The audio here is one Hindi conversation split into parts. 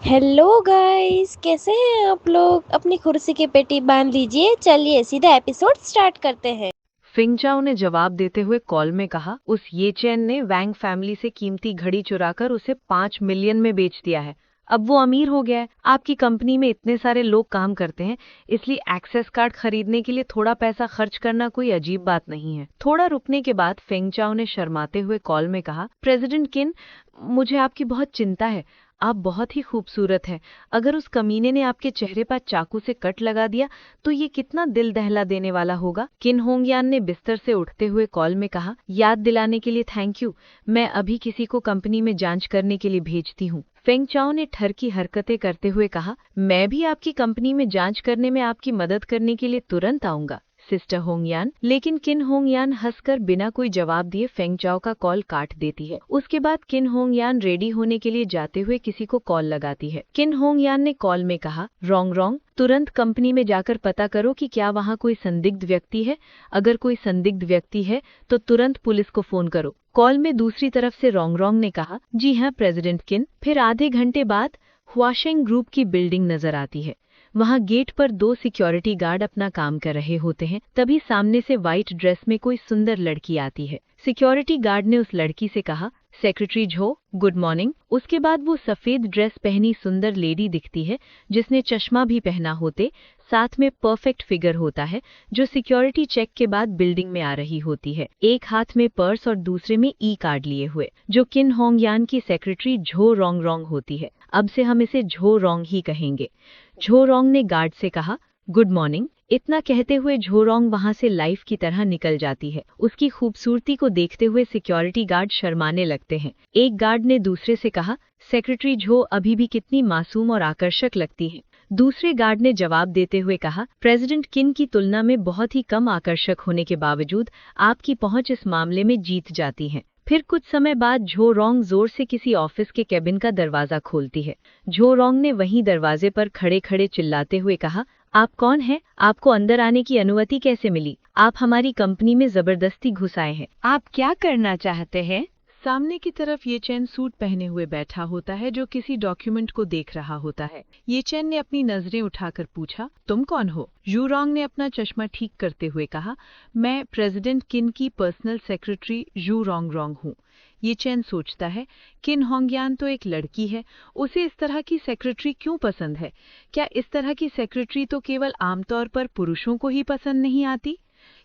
हेलो गाइस, कैसे हैं आप लोग। अपनी कुर्सी की पेटी बांध लीजिए, चलिए सीधा एपिसोड स्टार्ट करते हैं। फिंगचाओ ने जवाब देते हुए कॉल में कहा, उस ये चैन ने वैंग फैमिली से कीमती घड़ी चुराकर उसे 5 मिलियन में बेच दिया है। अब वो अमीर हो गया है। आपकी कंपनी में इतने सारे लोग काम करते हैं, इसलिए एक्सेस कार्ड खरीदने के लिए थोड़ा पैसा खर्च करना कोई अजीब बात नहीं है। थोड़ा रुकने के बाद फिंगचाओ ने शर्माते हुए कॉल में कहा, प्रेसिडेंट किन, मुझे आपकी बहुत चिंता है। आप बहुत ही खूबसूरत हैं। अगर उस कमीने ने आपके चेहरे पर चाकू से कट लगा दिया तो ये कितना दिल दहला देने वाला होगा। किन होंगयान ने बिस्तर से उठते हुए कॉल में कहा, याद दिलाने के लिए थैंक यू। मैं अभी किसी को कंपनी में जांच करने के लिए भेजती हूँ। फेंग चाओ ने ठर की हरकतें करते हुए कहा, मैं भी आपकी कंपनी में जांच करने में आपकी मदद करने के लिए तुरंत आऊंगा सिस्टर होंगयान। लेकिन किन होंगयान हंसकर बिना कोई जवाब दिए फेंग चाओ का कॉल काट देती है। उसके बाद किन होंगयान रेडी होने के लिए जाते हुए किसी को कॉल लगाती है। किन होंगयान ने कॉल में कहा, रॉन्ग रॉन्ग, तुरंत कंपनी में जाकर पता करो कि क्या वहाँ कोई संदिग्ध व्यक्ति है। अगर कोई संदिग्ध व्यक्ति है तो तुरंत पुलिस को फोन करो। कॉल में दूसरी तरफ से रॉन्ग रॉन्ग ने कहा, जी हाँ प्रेसिडेंट किन। फिर आधे घंटे बाद हुआशेंग ग्रुप की बिल्डिंग नजर आती है। वहाँ गेट पर 2 सिक्योरिटी गार्ड अपना काम कर रहे होते हैं। तभी सामने से व्हाइट ड्रेस में कोई सुंदर लड़की आती है। सिक्योरिटी गार्ड ने उस लड़की से कहा, सेक्रेटरी झो, गुड मॉर्निंग। उसके बाद वो सफेद ड्रेस पहनी सुंदर लेडी दिखती है, जिसने चश्मा भी पहना होते, साथ में परफेक्ट फिगर होता है, जो सिक्योरिटी चेक के बाद बिल्डिंग में आ रही होती है, एक हाथ में पर्स और दूसरे में ई कार्ड लिए हुए, जो किन होंगयान की सेक्रेटरी झो रोंग रोंग होती है। अब से हम इसे झो रोंग ही कहेंगे। झो रोंग ने गार्ड से कहा, गुड मॉर्निंग। इतना कहते हुए झोरोंग वहां से लाइफ की तरह निकल जाती है। उसकी खूबसूरती को देखते हुए सिक्योरिटी गार्ड शर्माने लगते हैं। एक गार्ड ने दूसरे से कहा, सेक्रेटरी झो अभी भी कितनी मासूम और आकर्षक लगती है। दूसरे गार्ड ने जवाब देते हुए कहा, प्रेसिडेंट किन की तुलना में बहुत ही कम आकर्षक होने के बावजूद आपकी पहुंच इस मामले में जीत जाती है। फिर कुछ समय बाद झो रोंग जोर से किसी ऑफिस के केबिन का दरवाजा खोलती है। झो रोंग ने वहीं दरवाजे पर खड़े खड़े चिल्लाते हुए कहा, आप कौन हैं? आपको अंदर आने की अनुमति कैसे मिली? आप हमारी कंपनी में जबरदस्ती घुस आए हैं। आप क्या करना चाहते हैं? सामने की तरफ ये चैन सूट पहने हुए बैठा होता है, जो किसी डॉक्यूमेंट को देख रहा होता है। ये चैन ने अपनी नजरें उठाकर पूछा, तुम कौन हो? यू रोंग ने अपना चश्मा ठीक करते हुए कहा, मैं प्रेसिडेंट किन की पर्सनल सेक्रेटरी यू रोंग रोंग हूँ। ये चैन सोचता है, किन होंगयान तो एक लड़की है, उसे इस तरह की सेक्रेटरी क्यों पसंद है? क्या इस तरह की सेक्रेटरी तो केवल आमतौर पर पुरुषों को ही पसंद नहीं आती?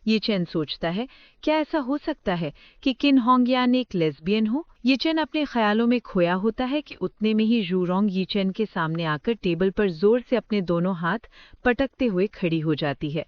ये चैन सोचता है, क्या ऐसा हो सकता है कि किन होंगयान एक लेस्बियन हो? ये चैन अपने ख्यालों में खोया होता है कि उतने में ही जूरोंग ये चैन के सामने आकर टेबल पर जोर से अपने दोनों हाथ पटकते हुए खड़ी हो जाती है।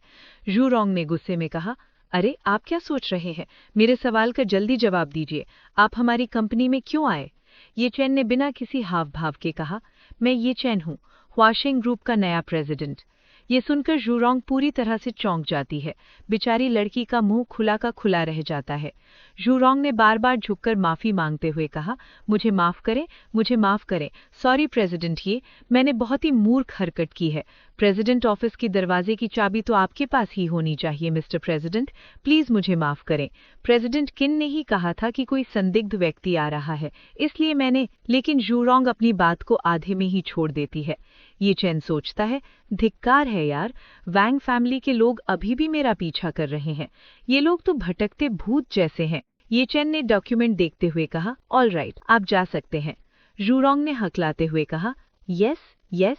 जूरोंग ने गुस्से में कहा, अरे आप क्या सोच रहे हैं? मेरे सवाल का जल्दी जवाब दीजिए। आप हमारी कंपनी में क्यों आए? ये चैन ने बिना किसी हाव भाव के कहा, मैं ये चैन हूँ, हुआशेंग ग्रुप का नया प्रेसिडेंट। ये सुनकर जूरोंग पूरी तरह से चौंक जाती है। बेचारी लड़की का मुंह खुला का खुला रह जाता है। जूरोंग ने बार बार झुककर माफी मांगते हुए कहा, मुझे माफ करें, मुझे माफ करें। सॉरी प्रेसिडेंट, ये मैंने बहुत ही मूर्ख हरकत की है। प्रेसिडेंट ऑफिस की दरवाजे की चाबी तो आपके पास ही होनी चाहिए मिस्टर प्रेसिडेंट, प्लीज मुझे माफ करें। प्रेसिडेंट किन ने ही कहा था कि कोई संदिग्ध व्यक्ति आ रहा है, इसलिए मैंने। लेकिन जूरोंग अपनी बात को आधे में ही छोड़ देती है। ये चैन सोचता है, धिक्कार है यार, वैंग फैमिली के लोग अभी भी मेरा पीछा कर रहे हैं। ये लोग तो भटकते भूत जैसे हैं। ये चैन ने डॉक्यूमेंट देखते हुए कहा, ऑल राइट, आप जा सकते हैं। जूरोंग ने हकलाते हुए कहा, यस यस।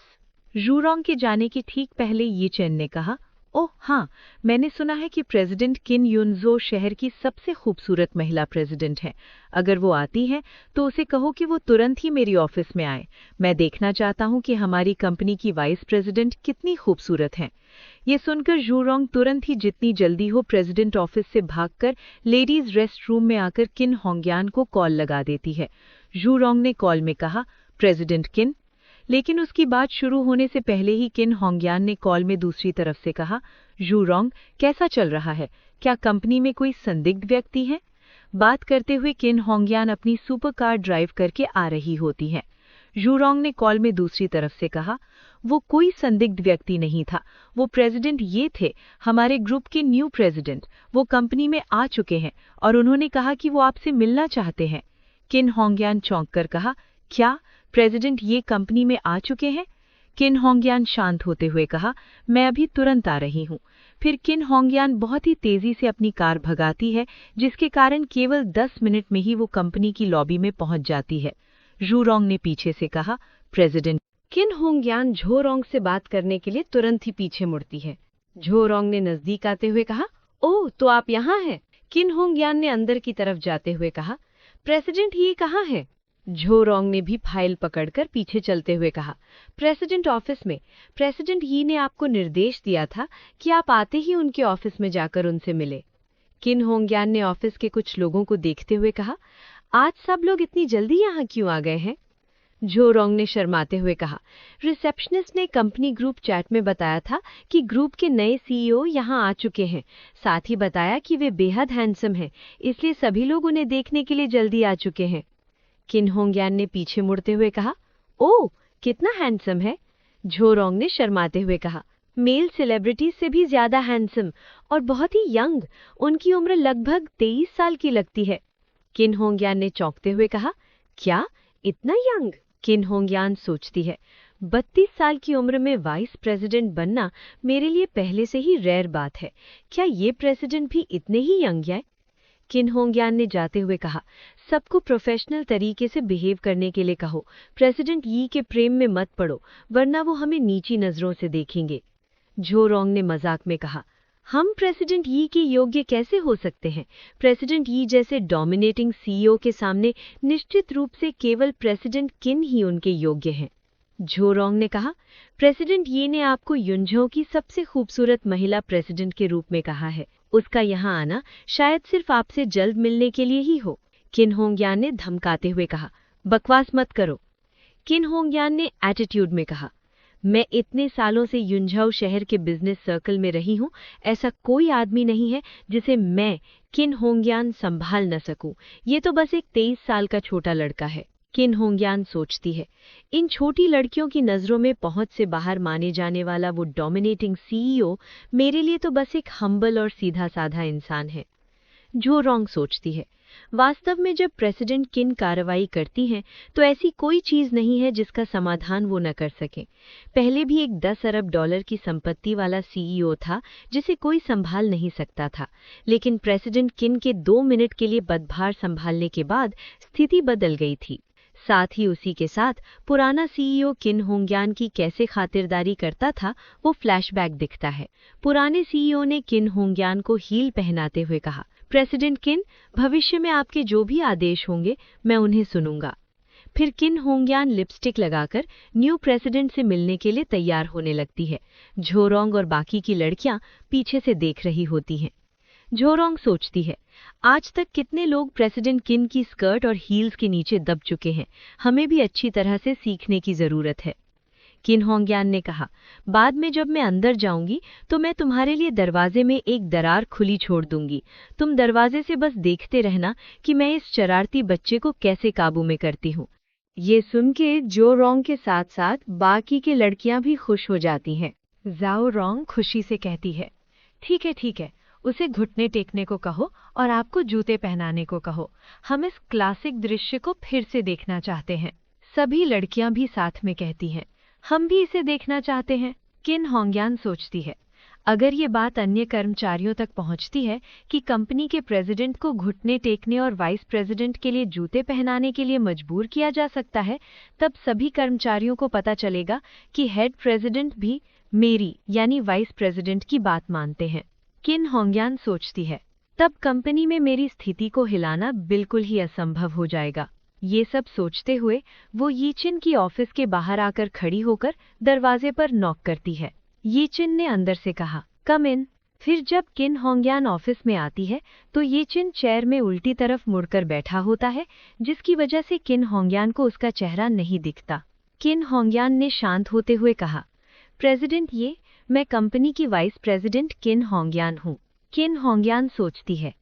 जूरोंग के जाने के ठीक पहले ये चैन ने कहा, ओह हाँ, मैंने सुना है कि प्रेसिडेंट किन युनजो शहर की सबसे खूबसूरत महिला प्रेसिडेंट हैं। अगर वो आती हैं तो उसे कहो कि वो तुरंत ही मेरी ऑफिस में आए। मैं देखना चाहता हूँ कि हमारी कंपनी की वाइस प्रेसिडेंट कितनी खूबसूरत हैं। ये सुनकर जूरोंग तुरंत ही जितनी जल्दी हो प्रेसिडेंट ऑफिस से भागकर लेडीज रेस्ट रूम में आकर किन होंगयान को कॉल लगा देती है। जूरोंग ने कॉल में कहा, प्रेसिडेंट किन। लेकिन उसकी बात शुरू होने से पहले ही किन होंगयान ने कॉल में दूसरी तरफ से कहा, जूरोंग, कैसा चल रहा है? क्या कंपनी में कोई संदिग्ध व्यक्ति है? बात करते हुए किन होंगयान अपनी सुपर कार ड्राइव करके आ रही होती हैं। जूरोंग ने कॉल में दूसरी तरफ से कहा, वो कोई संदिग्ध व्यक्ति नहीं था, वो प्रेसिडेंट ये थे, हमारे ग्रुप के न्यू प्रेसिडेंट। वो कंपनी में आ चुके हैं और उन्होंने कहा कि वो आपसे मिलना चाहते हैं। किन होंगयान चौंक कर कहा, क्या प्रेसिडेंट ये कंपनी में आ चुके हैं? किन होंगयान शांत होते हुए कहा, मैं अभी तुरंत आ रही हूँ। फिर किन होंगयान बहुत ही तेजी से अपनी कार भगाती है, जिसके कारण केवल 10 मिनट में ही वो कंपनी की लॉबी में पहुंच जाती है। जूरोंग ने पीछे से कहा, प्रेसिडेंट। किन होंगयान झोरोंग से बात करने के लिए तुरंत ही पीछे मुड़ती है। झोरोंग ने नजदीक आते हुए कहा, ओह, तो आप यहाँ हैं? किन होंगयान ने अंदर की तरफ जाते हुए कहा, प्रेसिडेंट ये कहाँ है? झोरोंग ने भी फाइल पकड़कर पीछे चलते हुए कहा, प्रेसिडेंट ऑफिस में। प्रेसिडेंट यी ने आपको निर्देश दिया था कि आप आते ही उनके ऑफिस में जाकर उनसे मिले। किन होंगयान ने ऑफिस के कुछ लोगों को देखते हुए कहा, आज सब लोग इतनी जल्दी यहाँ क्यों आ गए हैं? झोरोंग ने शर्माते हुए कहा, रिसेप्शनिस्ट ने कंपनी ग्रुप चैट में बताया था कि ग्रुप के नए सीईओ यहाँ आ चुके हैं। साथ ही बताया कि वे बेहद हैंडसम हैं, इसलिए सभी लोग उन्हें देखने के लिए जल्दी आ चुके हैं। किन होंगयान ने पीछे मुड़ते हुए कहा, ओह, कितना हैंडसम है? झोरोंग ने शर्माते हुए कहा, मेल सेलिब्रिटी से भी ज्यादा हैंडसम और बहुत ही यंग। उनकी उम्र लगभग 23 साल की लगती है। किन होंगयान ने चौंकते हुए कहा, क्या इतना यंग? किन होंगयान सोचती है, 32 साल की उम्र में वाइस प्रेसिडेंट बनना मेरे लिए पहले से ही रेयर बात है। क्या ये प्रेसिडेंट भी इतने ही यंग है? किन होंगयान ने जाते हुए कहा, सबको प्रोफेशनल तरीके से बिहेव करने के लिए कहो। प्रेसिडेंट यी के प्रेम में मत पड़ो, वरना वो हमें नीची नजरों से देखेंगे। झोरोंग ने मजाक में कहा, हम प्रेसिडेंट यी के योग्य कैसे हो सकते हैं? प्रेसिडेंट यी जैसे डोमिनेटिंग सीईओ के सामने निश्चित रूप से केवल प्रेसिडेंट किन ही उनके योग्य हैं। झोरोंग ने कहा, प्रेसिडेंट यी ने आपको युनझो की सबसे खूबसूरत महिला प्रेसिडेंट के रूप में कहा है। उसका यहाँ आना शायद सिर्फ आपसे जल्द मिलने के लिए ही हो। किन होंगयान ने धमकाते हुए कहा, बकवास मत करो। किन होंगयान ने एटीट्यूड में कहा, मैं इतने सालों से युनझाओ शहर के बिजनेस सर्कल में रही हूं, ऐसा कोई आदमी नहीं है जिसे मैं किन होंगयान संभाल न सकूं। ये तो बस एक 23 साल का छोटा लड़का है। किन होंगयान सोचती है, इन छोटी लड़कियों की नजरों में पहुंच से बाहर माने जाने वाला वो डोमिनेटिंग सीईओ मेरे लिए तो बस एक हम्बल और सीधा साधा इंसान है। झोरोंग सोचती है, वास्तव में जब प्रेसिडेंट किन कार्रवाई करती हैं तो ऐसी कोई चीज नहीं है जिसका समाधान वो न कर सकें। पहले भी एक 10 अरब डॉलर की संपत्ति वाला सीईओ था जिसे कोई संभाल नहीं सकता था, लेकिन प्रेसिडेंट किन के 2 मिनट के लिए पदभार संभालने के बाद स्थिति बदल गई थी। साथ ही उसी के साथ पुराना सीईओ किन होंगयान की कैसे खातिरदारी करता था वो फ्लैशबैक दिखता है। पुराने सीईओ ने किन होंगयान को हील पहनाते हुए कहा, प्रेसिडेंट किन, भविष्य में आपके जो भी आदेश होंगे मैं उन्हें सुनूंगा। फिर किन होंगयान लिपस्टिक लगाकर न्यू प्रेसिडेंट से मिलने के लिए तैयार होने लगती है। झोरोंग और बाकी की लड़कियां पीछे से देख रही होती हैं। झोरोंग सोचती है, आज तक कितने लोग प्रेसिडेंट किन की स्कर्ट और हील्स के नीचे दब चुके हैं, हमें भी अच्छी तरह से सीखने की जरूरत है। किन होंगयान ने कहा, बाद में जब मैं अंदर जाऊंगी तो मैं तुम्हारे लिए दरवाजे में एक दरार खुली छोड़ दूंगी। तुम दरवाजे से बस देखते रहना कि मैं इस शरारती बच्चे को कैसे काबू में करती हूँ। ये सुन के झोरोंग के साथ साथ बाकी की लड़कियां भी खुश हो जाती हैं। झाओरोंग खुशी से कहती है, ठीक है, उसे घुटने टेकने को कहो और आपको जूते पहनाने को कहो। हम इस क्लासिक दृश्य को फिर से देखना चाहते हैं। सभी लड़कियां भी साथ में कहती हैं, हम भी इसे देखना चाहते हैं। किन होंगयान सोचती है, अगर ये बात अन्य कर्मचारियों तक पहुंचती है कि कंपनी के प्रेसिडेंट को घुटने टेकने और वाइस प्रेसिडेंट के लिए जूते पहनाने के लिए मजबूर किया जा सकता है, तब सभी कर्मचारियों को पता चलेगा कि हेड प्रेसिडेंट भी मेरी यानी वाइस प्रेसिडेंट की बात मानते हैं। किन होंगयान सोचती है, तब कंपनी में मेरी स्थिति को हिलाना बिल्कुल ही असंभव हो जाएगा। ये सब सोचते हुए वो यीचिन की ऑफिस के बाहर आकर खड़ी होकर दरवाजे पर नॉक करती है। यीचिन ने अंदर से कहा, कम इन। फिर जब किन होंगयान ऑफिस में आती है तो यीचिन चेयर में उल्टी तरफ मुड़कर बैठा होता है, जिसकी वजह से किन होंगयान को उसका चेहरा नहीं दिखता। किन होंगयान ने शांत होते हुए कहा, प्रेसिडेंट ये, मैं कंपनी की वाइस प्रेसिडेंट किन होंगयान हूँ। किन होंगयान सोचती है,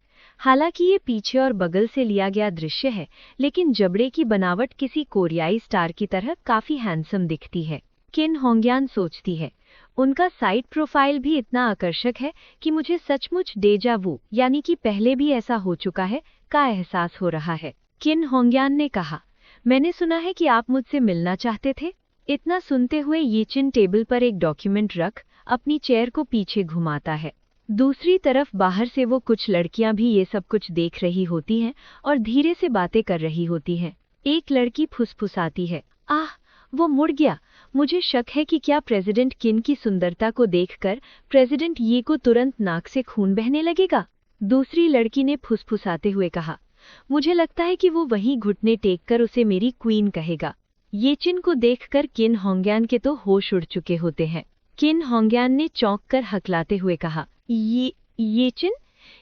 हालांकि ये पीछे और बगल से लिया गया दृश्य है, लेकिन जबड़े की बनावट किसी कोरियाई स्टार की तरह काफी हैंडसम दिखती है। किन होंगयान सोचती है, उनका साइड प्रोफाइल भी इतना आकर्षक है कि मुझे सचमुच डेजा वू यानी कि पहले भी ऐसा हो चुका है का एहसास हो रहा है। किन होंगयान ने कहा, मैंने सुना है कि आप मुझसे मिलना चाहते थे। इतना सुनते हुए ये चिन टेबल पर एक डॉक्यूमेंट रख अपनी चेयर को पीछे घुमाता है। दूसरी तरफ बाहर से वो कुछ लड़कियां भी ये सब कुछ देख रही होती हैं और धीरे से बातें कर रही होती हैं। एक लड़की फुसफुसाती है, आह, वो मुड़ गया। मुझे शक है कि क्या प्रेसिडेंट किन की सुंदरता को देखकर प्रेसिडेंट ये को तुरंत नाक से खून बहने लगेगा। दूसरी लड़की ने फुसफुसाते हुए कहा, मुझे लगता है कि वो वहीं घुटने टेक कर उसे मेरी क्वीन कहेगा। ये चिन को देखकर किन होंग्यान के तो होश उड़ चुके होते हैं। किन होंग्यान ने चौंक कर हकलाते हुए कहा, ये चिन?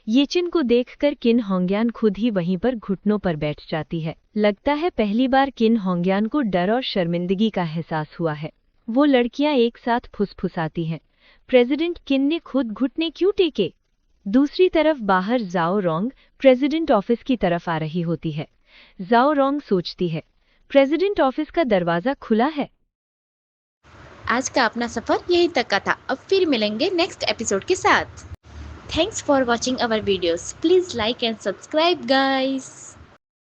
ये चिन को देखकर किन होंग्यान खुद ही वहीं पर घुटनों पर बैठ जाती है। लगता है पहली बार किन होंग्यान को डर और शर्मिंदगी का एहसास हुआ है। वो लड़कियां एक साथ फुसफुसाती हैं, प्रेसिडेंट किन ने खुद घुटने क्यों टेके? दूसरी तरफ बाहर जाओ रोंग प्रेसिडेंट ऑफिस की तरफ आ रही होती है। जाओ रोंग सोचती है, प्रेसिडेंट ऑफिस का दरवाजा खुला है। आज का अपना सफर यहीं तक का था। अब फिर मिलेंगे नेक्स्ट एपिसोड के साथ। Thanks for watching our videos. Please like and subscribe guys.